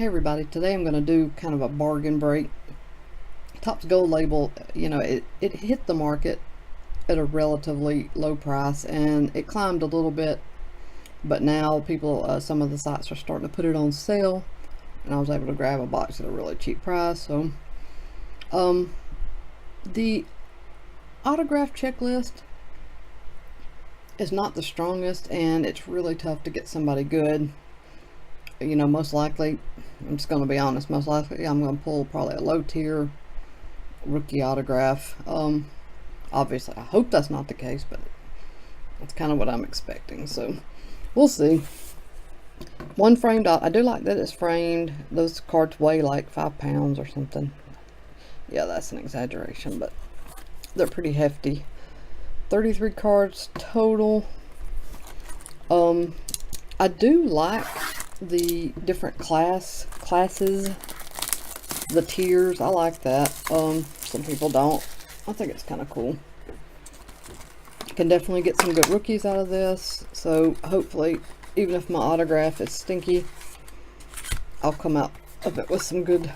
Hey everybody, today I'm going to do kind of a bargain break. Topps Gold Label, it hit the market at a relatively low price and it climbed a little bit, but now people, some of the sites are starting to put it on sale, and I was able to grab a box at a really cheap price. So the autograph checklist is not the strongest, and it's really tough to get somebody good. Most likely, I'm just going to be honest, most likely I'm going to pull probably a low tier rookie autograph. Obviously I hope that's not the case, but that's kind of what I'm expecting, so we'll see. One framed out. I do like that it's framed. Those cards weigh like 5 pounds or something. Yeah, that's an exaggeration, but they're pretty hefty. 33 cards total. I do like the different classes, the tiers. I like that. Some people don't. I think it's kind of cool. Can definitely get some good rookies out of this, so hopefully, even if my autograph is stinky, I'll come out of it with some good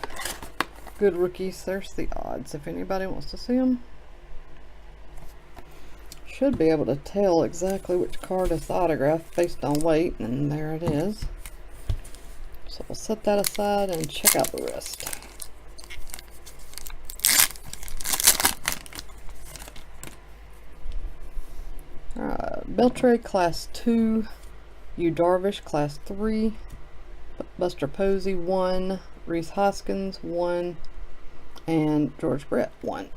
rookies. There's the odds if anybody wants to see them. Should be able to tell exactly which card is the autograph based on weight, and there it is. So we'll set that aside and check out the rest. Beltre Class 2, Yu Darvish Class 3, Buster Posey 1, Rhys Hoskins 1, and George Brett 1.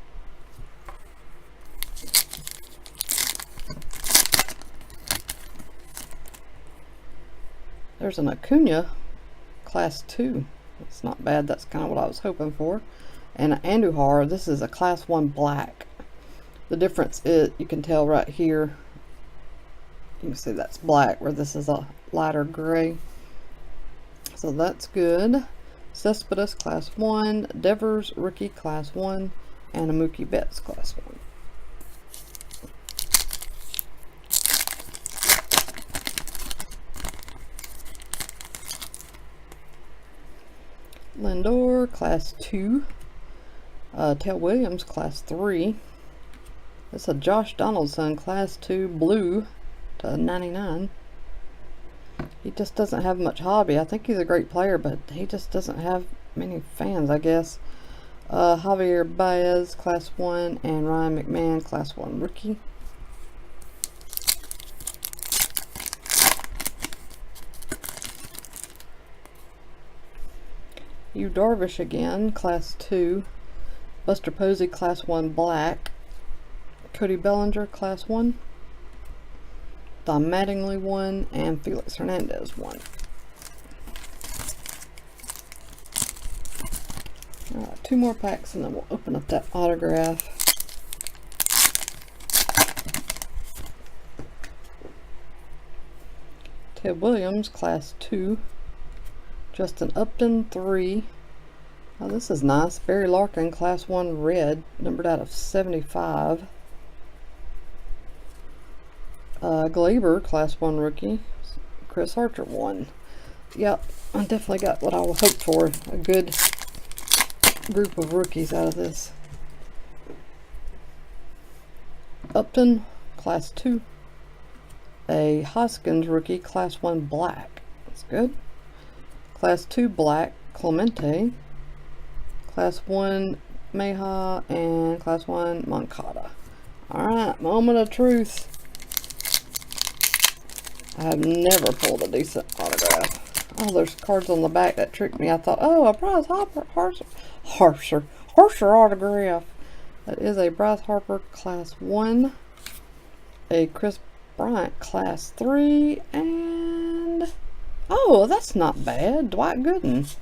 There's an Acuna Class 2. It's not bad. That's kind of what I was hoping for. And an Andujar. This is a Class 1 black. The difference is, you can tell right here, you can see that's black, where this is a lighter gray. So that's good. Cespedes Class 1, Devers Rookie Class 1, and a Mookie Betts Class 1. Lindor Class 2, Tel Williams Class 3. It's a Josh Donaldson Class 2 blue to 99. He just doesn't have much hobby. I think he's a great player, but he just doesn't have many fans, I guess. Javier Baez Class 1 and Ryan McMahon Class 1 rookie. Yu Darvish again, Class 2. Buster Posey Class 1 black. Cody Bellinger Class 1. Don Mattingly 1, and Felix Hernandez 1. Alright, 2 more packs and then we'll open up that autograph. Ted Williams Class 2. Justin Upton 3. Oh, this is nice. Barry Larkin Class 1 red, numbered out of 75. Glaber Class 1 rookie. Chris Archer 1. Yep, I definitely got what I hoped for. A good group of rookies out of this. Upton Class 2. A Hoskins rookie Class 1 black. That's good. Class 2 black Clemente. Class 1 Meja, and Class 1 Moncada. Alright, moment of truth. I have never pulled a decent autograph. Oh, there's cards on the back that tricked me. I thought, oh, a Bryce Harper autograph. That is a Bryce Harper Class 1, a Chris Bryant Class 3, and oh, that's not bad. Dwight Gooden.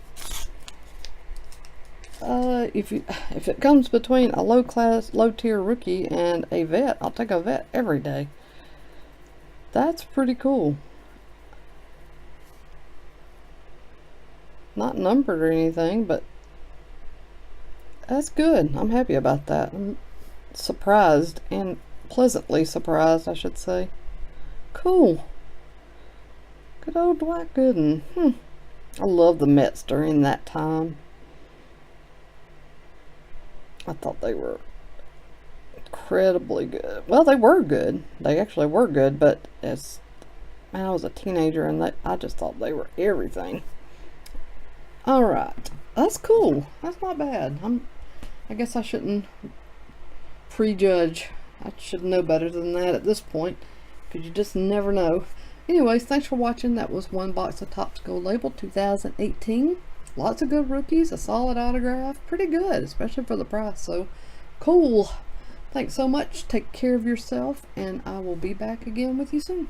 If it comes between a low tier rookie and a vet, I'll take a vet every day. That's pretty cool. Not numbered or anything, but that's good. I'm happy about that. I'm surprised, and pleasantly surprised, I should say. Cool. Good old Dwight Gooden. I love the Mets during that time. I thought they were incredibly good. Well, they were good. They actually were good, but as man, I was a teenager and I just thought they were everything. Alright. That's cool. That's not bad. I guess I shouldn't prejudge. I should know better than that at this point, because you just never know. Anyways, thanks for watching. That was one box of Topps Gold Label 2018. Lots of good rookies, a solid autograph. Pretty good, especially for the price. So, cool. Thanks so much. Take care of yourself, and I will be back again with you soon.